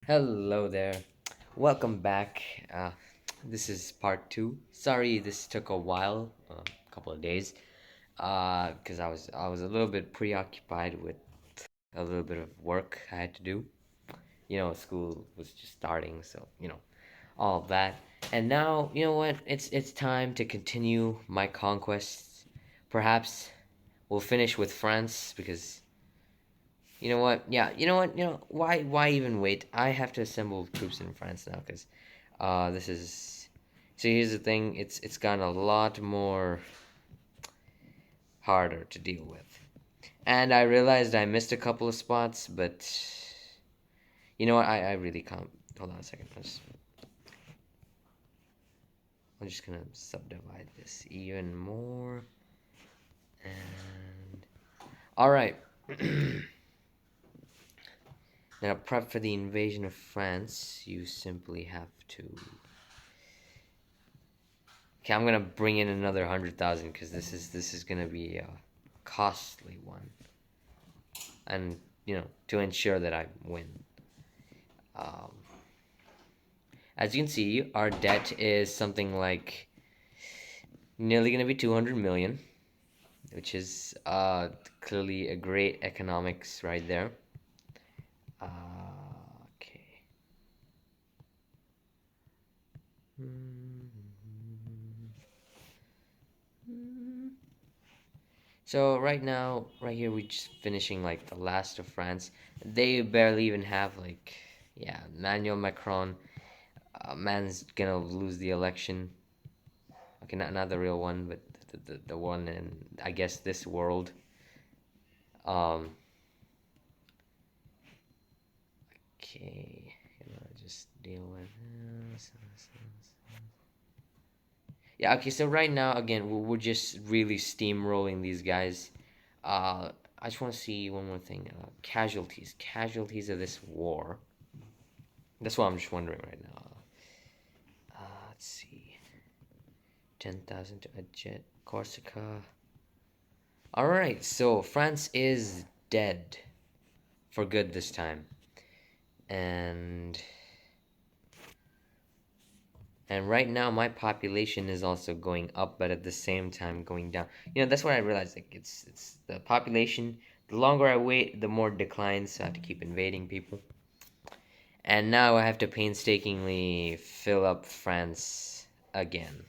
Hello there. Welcome back. This is part two. Sorry, this took a while, a couple of days, because I was a little bit preoccupied with a little bit of work I had to do. School was just starting, so all of that. And now, you know what? It's time to continue my conquests. Perhaps we'll finish with France because you know what? Yeah, you know what? Why even wait? I have to assemble troops in France now because this is. So here's the thing. It's gotten a lot more harder to deal with, and I realized I missed a couple of spots, but you know what? I really can't. Hold on a second. I'm just gonna subdivide this even more, and all right. Now, prep for the invasion of France. You simply have to. Okay, I'm gonna bring in another 100,000 because this is gonna be a costly one, and to ensure that I win. Um, as you can see, our debt is something like nearly gonna be 200 million, which is clearly a great economics right there. Okay. So right now, right here, we're just finishing like the last of France. They barely even have like, yeah, Emmanuel Macron. Man's gonna lose the election. Okay, not the real one, but the one in I guess this world. Um. Okay, just deal with this. Yeah. Okay. So right now, again, we're just really steamrolling these guys. I just want to see one more thing. Casualties of this war. That's what I'm just wondering right now. Let's see. 10,000 to a jet. Corsica. Alright, so France is dead. For good this time. And. And right now, my population is also going up, but at the same time going down. That's what I realized. Like it's the population. The longer I wait, the more it declines. So I have to keep invading people. And now I have to painstakingly fill up France again.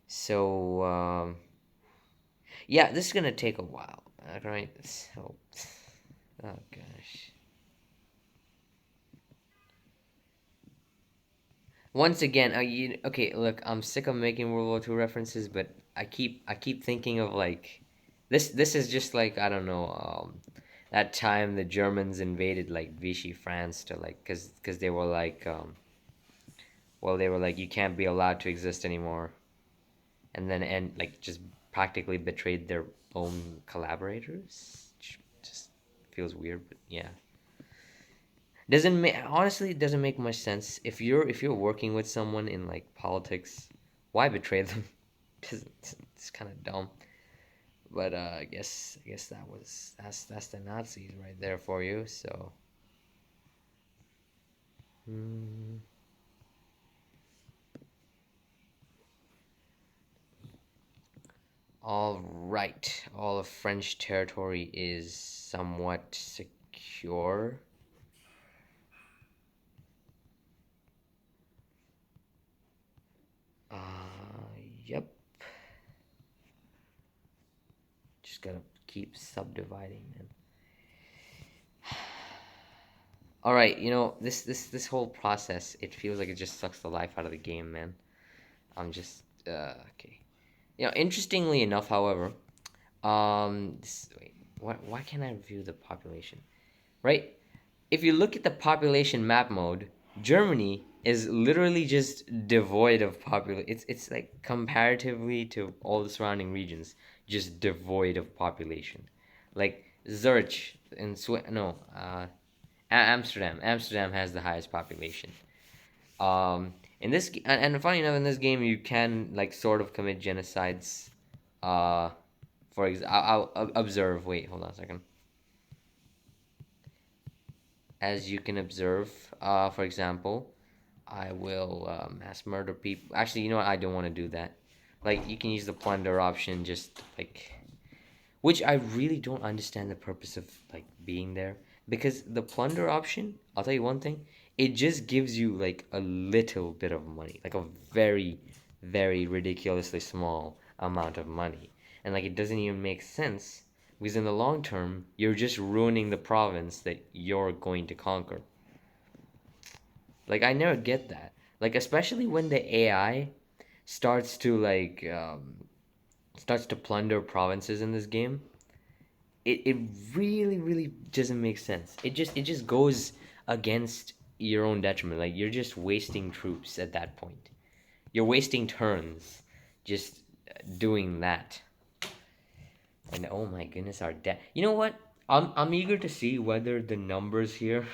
So, yeah, this is gonna take a while. Alright, so. Oh gosh. Once again, okay, look, I'm sick of making World War II references, but I keep thinking of like this is just like I don't know that time the Germans invaded like Vichy France to like cuz they were like they were like you can't be allowed to exist anymore, and like just practically betrayed their own collaborators. Just feels weird, but yeah. Doesn't make honestly it doesn't make much sense if you're working with someone in like politics, why betray them? Because it's kind of dumb. But I guess that's the Nazis right there for you. So mm, all right, all of French territory is somewhat secure. Yep. Just gotta keep subdividing them. All right, this whole process, it feels like it just sucks the life out of the game, man. I'm just okay. Interestingly enough, however, wait, why can't I view the population? Right? If you look at the population map mode, Germany is literally just devoid of population. It's like comparatively to all the surrounding regions, just devoid of population. Like Zurich in no, Amsterdam. Amsterdam has the highest population. In this and funny enough, in this game you can like sort of commit genocides. Uh, I'll observe. Wait, hold on a second. as you can observe. For example, I will mass murder people. Actually, you know what? I don't want to do that. Like, you can use the plunder option, just like, which I really don't understand the purpose of like being there, because the plunder option, I'll tell you one thing, it just gives you like a little bit of money, like a very, very ridiculously small amount of money. And like, it doesn't even make sense, because in the long term, you're just ruining the province that you're going to conquer. Like, I never get that. Like, especially when the AI starts to like starts to plunder provinces in this game. It really really doesn't make sense. It just goes against your own detriment. Like, you're just wasting troops at that point. You're wasting turns just doing that. And oh my goodness, our debt. You know what? I'm eager to see whether the numbers here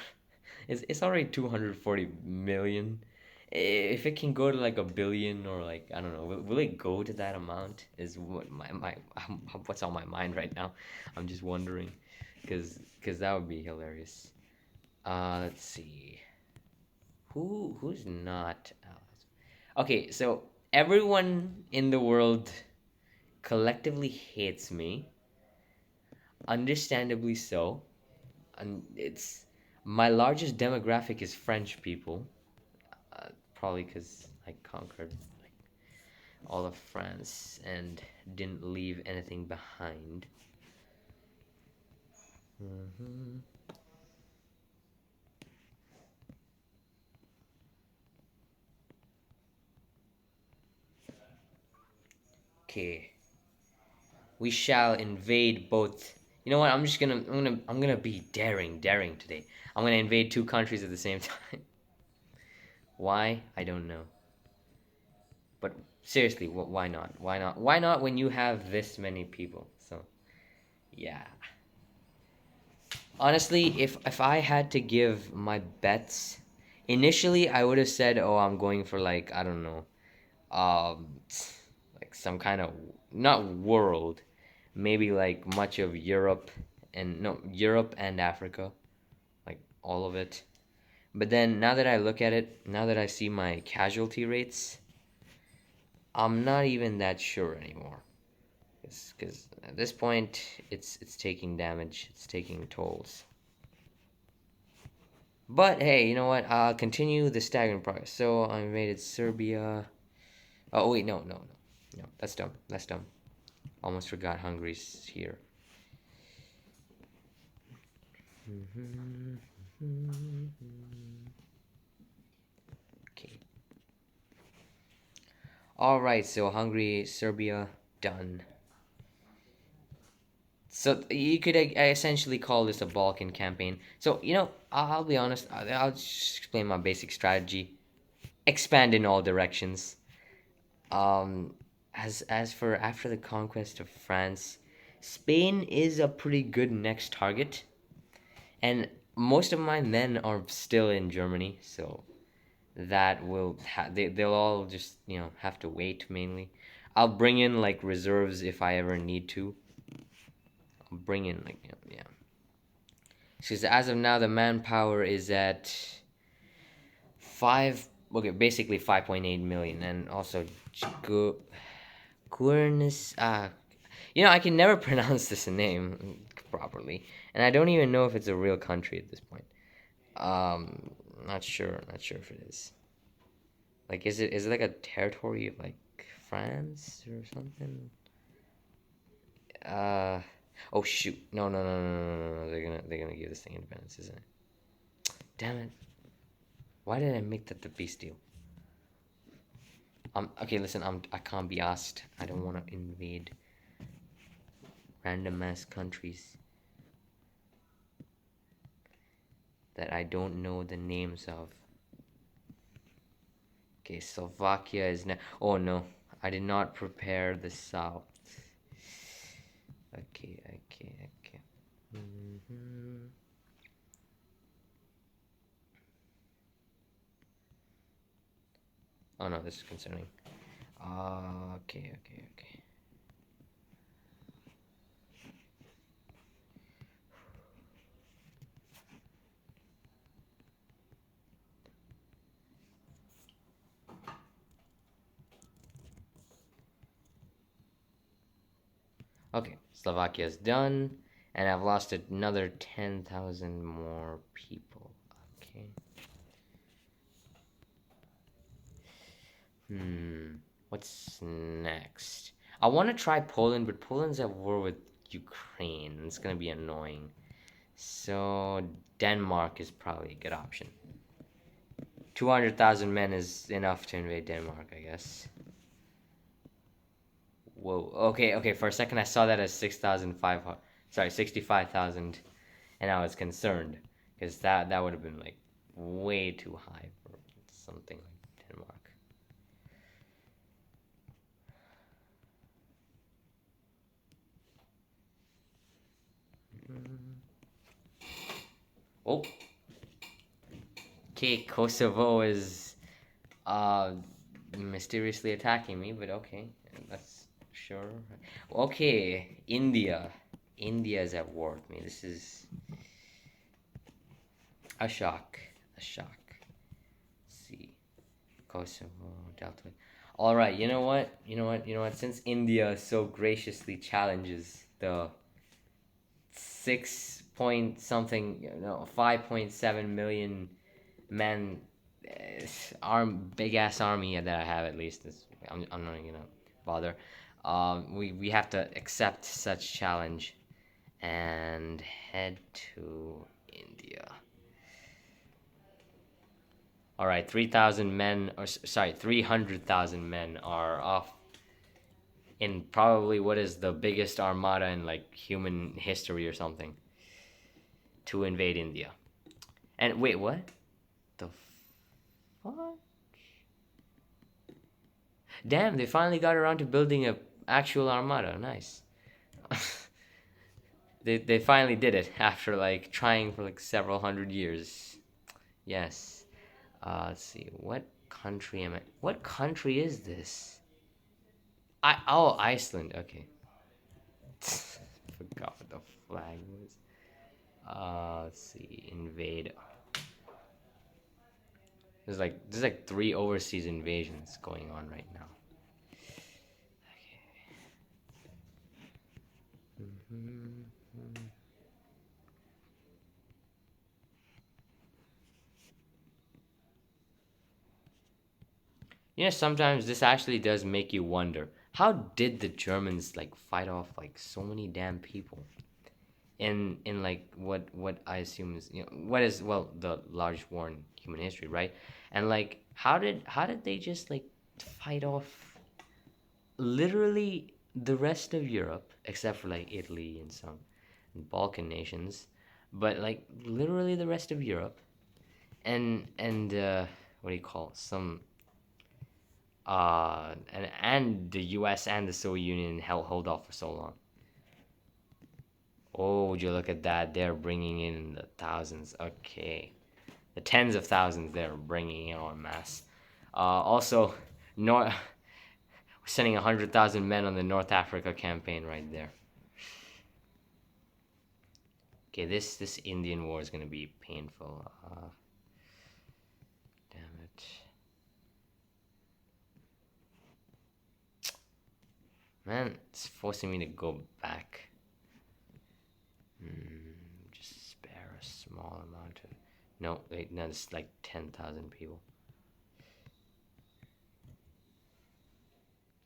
is it's already 240 million. If it can go to like a billion, or like, I don't know, will it go to that amount? Is what my what's on my mind right now. I'm just wondering, because that would be hilarious. Let's see. Who's not allies? Okay, so everyone in the world collectively hates me, understandably so. And it's my largest demographic is French people, probably because I conquered like all of France and didn't leave anything behind. hmm Okay, we shall invade both. You know what? I'm gonna be daring today. I'm gonna invade two countries at the same time. Why? I don't know. But seriously, why not? Why not? Why not when you have this many people? So yeah. Honestly, if I had to give my bets, initially I would have said, "Oh, I'm going for like, I don't know, um, like some kind of, not world, maybe like much of Europe, and no, Europe and Africa, like all of it." But then now that I look at it, now that I see my casualty rates, I'm not even that sure anymore. Because at this point, it's taking damage, it's taking tolls. But hey, you know what? I'll continue the staggering progress. So I invaded Serbia. Oh wait, no. That's dumb. That's dumb. Almost forgot Hungary's here. Okay. All right. So Hungary, Serbia, done. So you could essentially call this a Balkan campaign. So I'll be honest. I'll just explain my basic strategy. Expand in all directions. Um, as for after the conquest of France, Spain is a pretty good next target, and most of my men are still in Germany, so that will they'll all just have to wait mainly. I'll bring in like reserves if I ever need to. I'll bring in like yeah. Because as of now, the manpower is at five. Okay, basically 5.8 million, and also Guernis. I can never pronounce this name properly, and I don't even know if it's a real country at this point. Um, not sure if it is. Like, is it like a territory of like France or something? Uh, oh shoot, no. They're gonna give this thing independence, isn't it? Damn it! Why did I make that the peace deal? Okay. Listen, I can't be asked. I don't want to invade random ass countries that I don't know the names of. Okay, Slovakia is now. Oh no, I did not prepare the south. Okay. hmm Oh no, this is concerning. Okay. Okay, Slovakia is done, and I've lost another 10,000 more people. Okay. Hmm. What's next? I want to try Poland, but Poland's at war with Ukraine, and it's gonna be annoying. So Denmark is probably a good option. 200,000 men is enough to invade Denmark, I guess. Whoa. Okay, okay. For a second, I saw that as 6,500. Sorry, 65,000, and I was concerned because that would have been like way too high for something like Denmark. Oh, okay. Kosovo is uh mysteriously attacking me, but okay, that's sure. Okay, India. India is at war with me. This is a shock. A shock. Let's see. Kosovo, Delta. All right, you know what? You know what? You know what? Since India so graciously challenges the 6 point something, 5.7 million man big ass army that I have at least. I'm not gonna bother. We have to accept such challenge and head to India. All right, 3,000 men, or sorry, 300,000 men are off in probably what is the biggest armada in like human history or something to invade India. And wait, what? The fuck? Damn, they finally got around to building a actual armada. Nice. They finally did it after like trying for like several hundred years. Yes. Let's see. What country am I? What country is this? Iceland. Okay. Forgot what the flag was. Let's see. Invade. There's like three overseas invasions going on right now. Mhm. Sometimes this actually does make you wonder. How did the Germans like fight off like so many damn people in like what I assume is what is well the largest war in human history, right? And like how did they just like fight off literally the rest of Europe except for like Italy and some Balkan nations, but like literally the rest of Europe and what do you call it? Some and the U.S. and the Soviet Union hold off for so long. Oh, would you look at that? They're bringing in the thousands. Okay, the tens of thousands they're bringing in en masse. Also, North sending 100,000 men on the North Africa campaign right there. Okay, this Indian war is gonna be painful. Damn it, man! It's forcing me to go back. Just spare a small amount of. No, wait, no, it's like 10,000 people.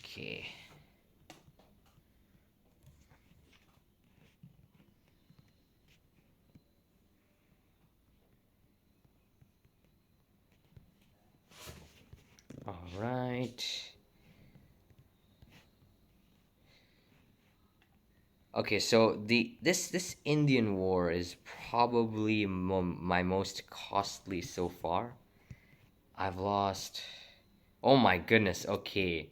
Okay. All right. Okay, so this Indian war is probably my most costly so far. I've lost. Oh my goodness. Okay.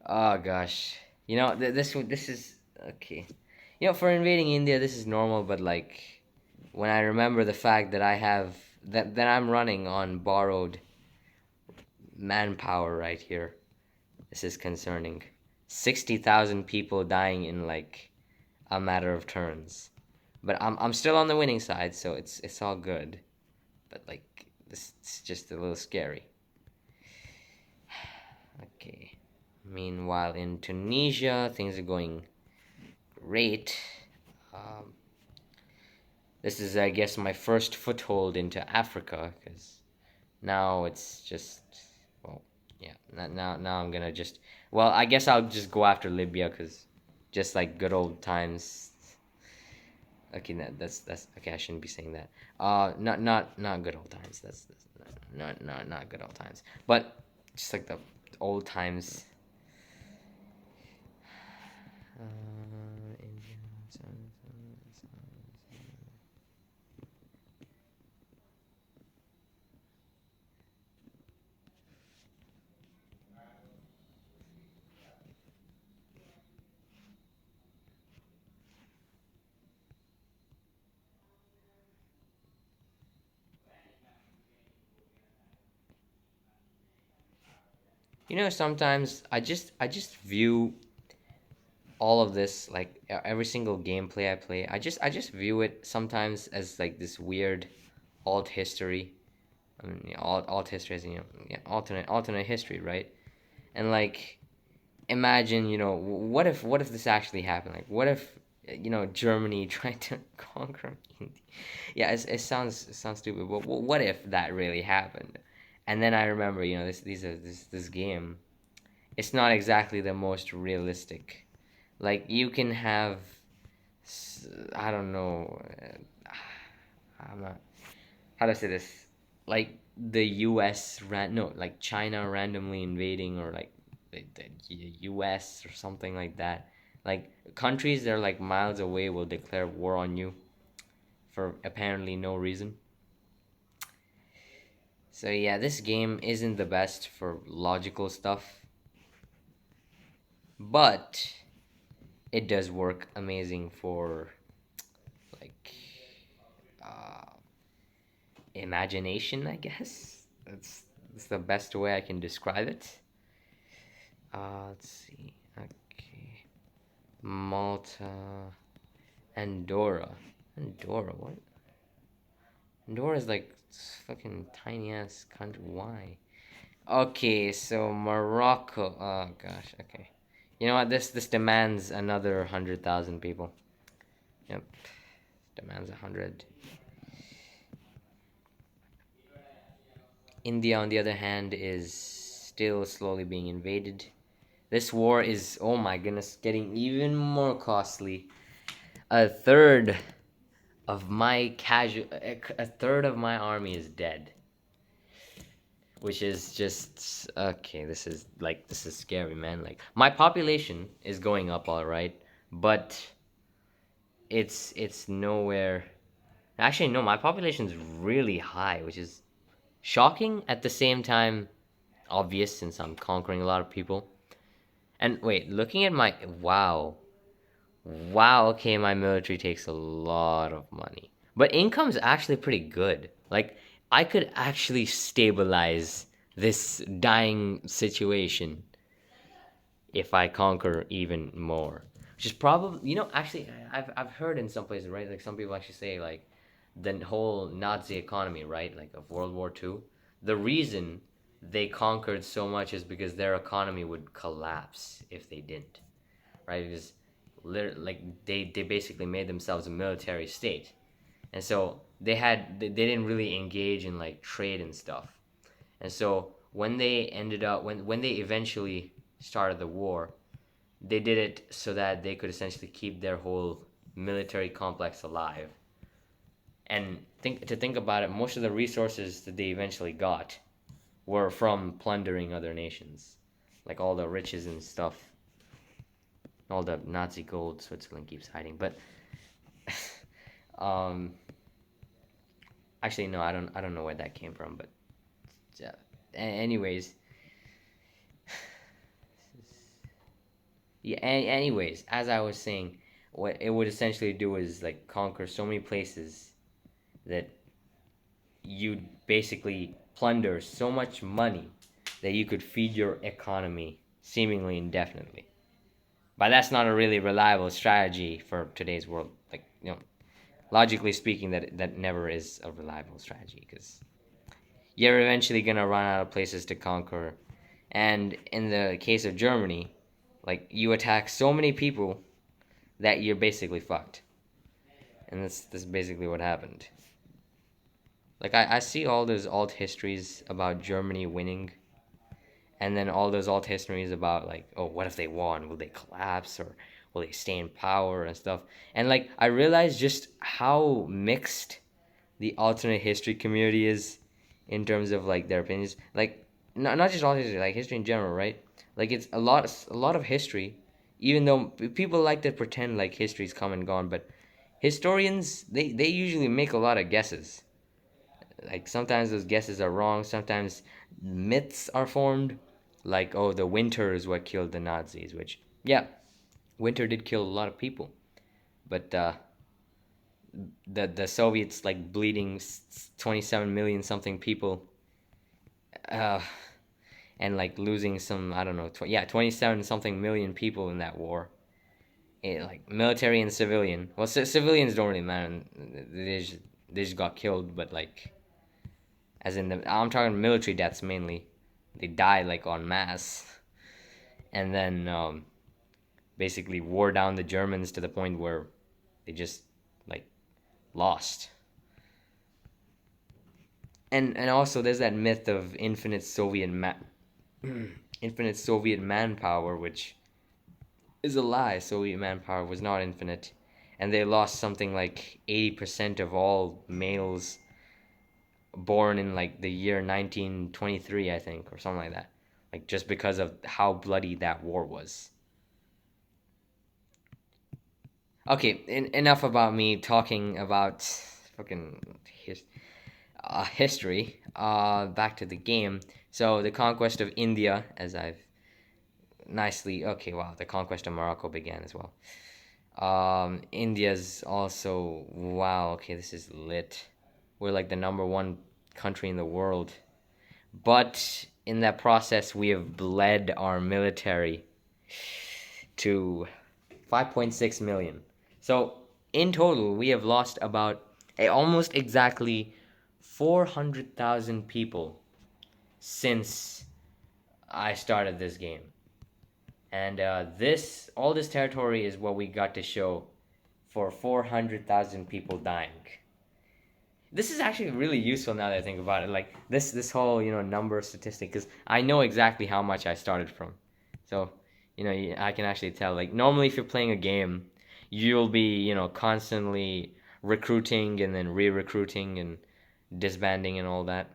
Oh gosh. This is okay. For invading India, this is normal, but like when I remember the fact that I have that I'm running on borrowed manpower right here, this is concerning. 60,000 people dying in like a matter of turns. But I'm still on the winning side, so it's all good. But like this it's just a little scary. Okay. Meanwhile in Tunisia, things are going rate, um, this is, I guess, my first foothold into Africa, because now it's just, well, yeah. Now I'm gonna just, well, I guess I'll just go after Libya, because just like good old times. Okay, that's okay. I shouldn't be saying that. Not good old times. That's not good old times. But just like the old times. India, sometimes I just view all of this, like every single gameplay I play. I just view it sometimes as like this weird alt history. I mean, alt history is, yeah, alternate history, right? And like, imagine, what if this actually happened? Like, what if, Germany tried to conquer India? Yeah, it sounds stupid, but what if that really happened? And then I remember, this game. It's not exactly the most realistic. Like, you can have, I don't know, I'm not, how to say this? Like the U.S. No, like China randomly invading, or like the U.S. or something like that. Like, countries that are like miles away will declare war on you for apparently no reason. So yeah, this game isn't the best for logical stuff, but it does work amazing for, like, uh, imagination, I guess. That's the best way I can describe it. Let's see. Okay. Malta. Andorra. Andorra, what? Andorra is like fucking tiny ass country. Why? Okay, so Morocco. Oh gosh, okay. You know what? This demands another 100,000 people. Yep, demands 100. India, on the other hand, is still slowly being invaded. This war is, oh my goodness, getting even more costly. A third a third of my army is dead, which is just okay. This is scary, man. Like, my population is going up, all right, but it's nowhere. Actually, no, my population is really high, which is shocking, at the same time obvious, since I'm conquering a lot of people. And wait, looking at my, wow, okay, my military takes a lot of money. But income's actually pretty good. Like, I could actually stabilize this dying situation if I conquer even more. Which is probably, actually, I've heard in some places, right? Like, some people actually say, like, the whole Nazi economy, right? Like, of World War II. The reason they conquered so much is because their economy would collapse if they didn't, right? Because like, they basically made themselves a military state, and so they didn't really engage in like trade and stuff. And so when they eventually started the war, they did it so that they could essentially keep their whole military complex alive. And think about it, most of the resources that they eventually got were from plundering other nations, like all the riches and stuff, all the Nazi gold Switzerland keeps hiding. But um, actually, no, I don't know where that came from. But yeah. Anyways, yeah. Anyways, as I was saying, what it would essentially do is like conquer so many places that you'd basically plunder so much money that you could feed your economy seemingly indefinitely. But that's not a really reliable strategy for today's world. Like, logically speaking, that never is a reliable strategy, because you're eventually gonna run out of places to conquer. And in the case of Germany, like, you attack so many people that you're basically fucked. And this is basically what happened. Like I see all those alt histories about Germany winning, and then all those alt histories about like, oh, what if they won? Will they collapse or will they stay in power and stuff? And like I realized just how mixed the alternate history community is in terms of like their opinions. Like not just all history, like history in general, right? Like it's a lot of history, even though people like to pretend like history's come and gone, but historians they usually make a lot of guesses. Like sometimes those guesses are wrong, sometimes myths are formed, like oh the winter is what killed the Nazis, which yeah, winter did kill a lot of people, but the Soviets like bleeding 27 million something people, uh, and like losing some I don't know 27 something million people in that war. Like military and civilian. Well, civilians don't really matter. They just got killed, but like as in the I'm talking military deaths mainly. They died like en masse, and then basically wore down the Germans to the point where they just like lost. And also there's that myth of infinite Soviet manpower, which is a lie. Soviet manpower was not infinite, and they lost something like 80% of all males born in like the year 1923, I think, or something like that. Like just because of how bloody that war was. Okay, enough about me talking about fucking history. Back to the game. So the conquest of India, as I've nicely okay, wow, the conquest of Morocco began as well. India's also wow. Okay, this is lit. We're like the number one country in the world, but in that process, we have bled our military to 5.6 million. So in total, we have lost about almost exactly 400,000 people since I started this game. And this all this territory is what we got to show for 400,000 people dying. This is actually really useful now that I think about it. Like this whole number statistic, because I know exactly how much I started from. So I can actually tell. Like normally, if you're playing a game, you'll be constantly recruiting and then re-recruiting and disbanding and all that.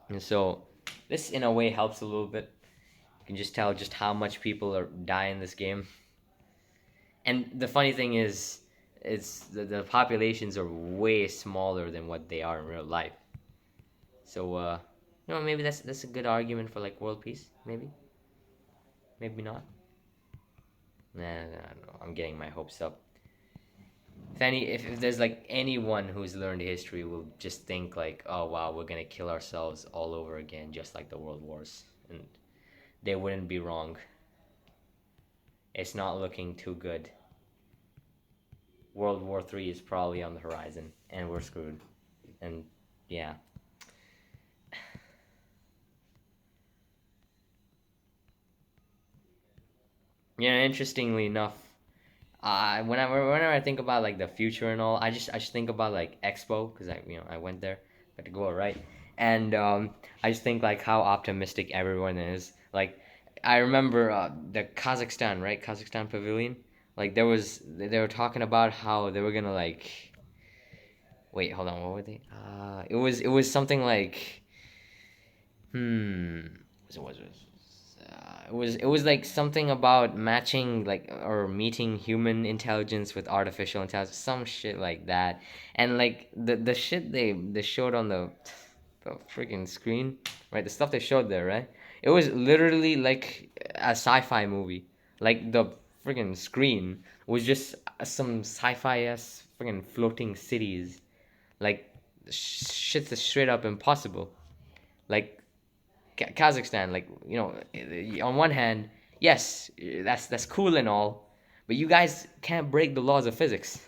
And so this in a way helps a little bit. You can just tell just how much people are die in this game. And the funny thing is, it's the populations are way smaller than what they are in real life. So maybe that's a good argument for like world peace. Maybe not. Nah, no, I'm getting my hopes up. If there's like anyone who's learned history will just think like, oh wow, we're gonna kill ourselves all over again, just like the world wars, and they wouldn't be wrong. It's not looking too good. World War III is probably on the horizon, and we're screwed. And yeah. Interestingly enough, whenever I think about like the future and all, I just think about like Expo because I went there, got to go right, and I just think like how optimistic everyone is. Like I remember the Kazakhstan, right? Kazakhstan Pavilion. Like they were talking about how they were gonna like wait, hold on, what were they? It was something like hmm, it was like something about matching like or meeting human intelligence with artificial intelligence, some shit like that. And like the shit they showed on the freaking screen, right? The stuff they showed there, right? It was literally like a sci-fi movie. Like the freaking screen was just some sci-fi ass freaking floating cities. Like shit's straight up impossible. Like Kazakhstan, like on one hand, yes, that's cool and all, but you guys can't break the laws of physics.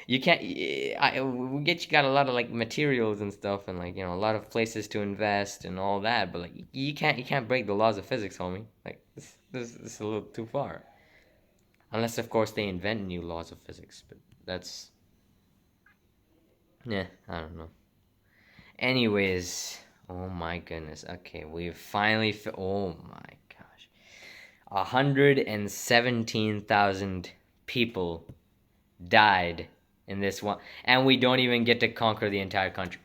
You can't. We get you got a lot of like materials and stuff, and like a lot of places to invest and all that, but like you can't break the laws of physics, homie. Like this is a little too far. Unless, of course, they invent new laws of physics, but that's, yeah, I don't know. Anyways, oh my goodness. Okay, we've finally, oh my gosh. 117,000 people died in this one, and we don't even get to conquer the entire country.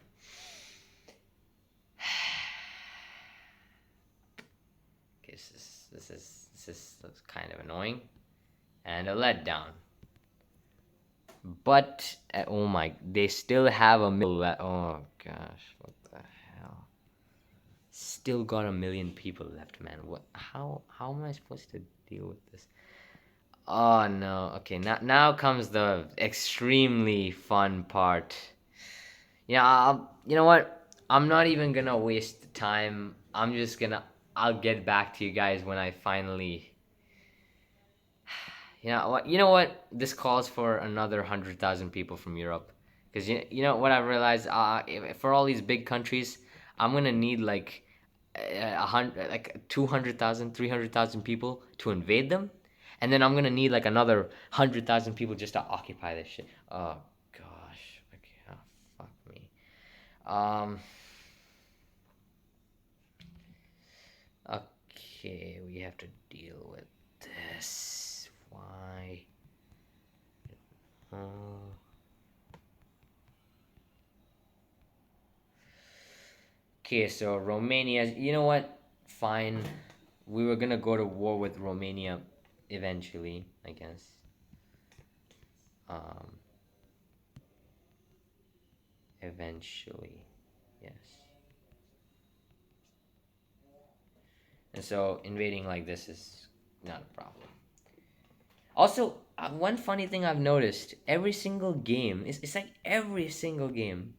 Okay, this is kind of annoying and a letdown. But oh my, they still have a million. Oh gosh, what the hell? Still got a million people left, man. What? How am I supposed to deal with this? Oh no. Okay, now comes the extremely fun part. Yeah, you know what? I'm not even gonna waste time. I'll get back to you guys when I finally. You know what? This calls for another 100,000 people from Europe, because you know what I realized. For all these big countries, I'm gonna need like 200,000, 300,000 people to invade them, and then I'm gonna need like another 100,000 people just to occupy this shit. Oh gosh. Okay. Oh, fuck me. Um. Okay, we have to deal with this. Why? Oh. Okay, so Romania. You know what? Fine. We were gonna go to war with Romania eventually, I guess. Um, Eventually, yes. And so invading like this is not a problem. Also, one funny thing I've noticed: every single game, it's like every single game,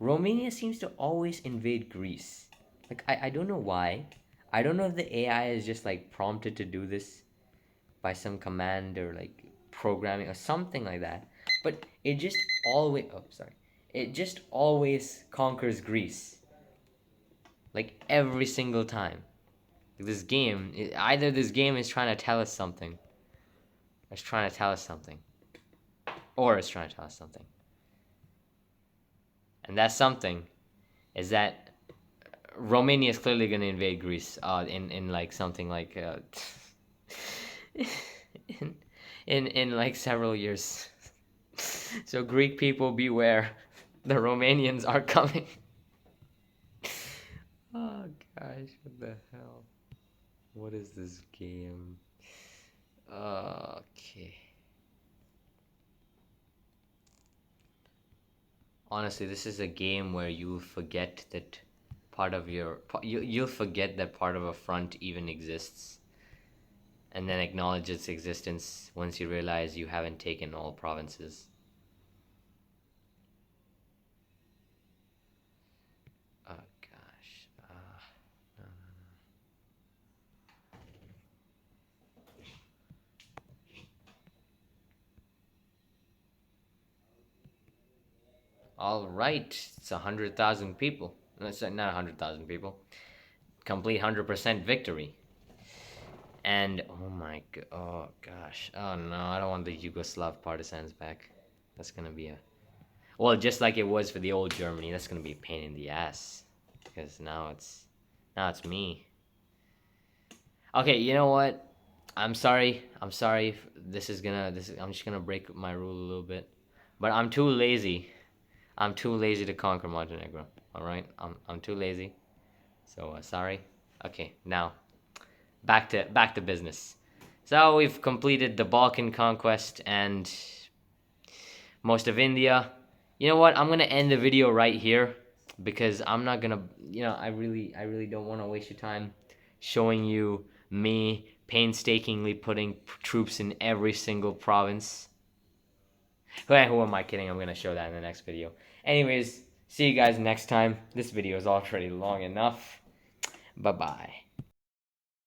Romania seems to always invade Greece. Like I don't know why. I don't know if the AI is just like prompted to do this by some command or like programming or something like that. But it just always, oh sorry, it just always conquers Greece. Like every single time. Like this game, either this game is trying to tell us something, it's trying to tell us something, or it's trying to tell us something. And that something is that Romania is clearly going to invade Greece in like something like in, in like several years. So Greek people beware, the Romanians are coming. Oh gosh, what the hell? What is this game? Okay. Honestly, this is a game where you forget that you'll forget that part of a front even exists, and then acknowledge its existence once you realize you haven't taken all provinces. Oh gosh. No, no, no. All right, it's 100,000 people. That's not 100,000 people. Complete 100% victory. And oh gosh, oh no, I don't want the Yugoslav partisans back. That's gonna be a well, just like it was for the old Germany. That's gonna be a pain in the ass because now it's me. Okay, you know what? I'm sorry. I'm sorry. I'm just gonna break my rule a little bit, but I'm too lazy. I'm too lazy to conquer Montenegro. All right, I'm too lazy. So sorry. Okay, now back to business. So we've completed the Balkan conquest and most of India. You know what? I'm gonna end the video right here because I'm not gonna. I really don't want to waste your time showing you me painstakingly putting troops in every single province. Who am I kidding? I'm gonna show that in the next video. Anyways, see you guys next time. This video is already long enough. Bye bye.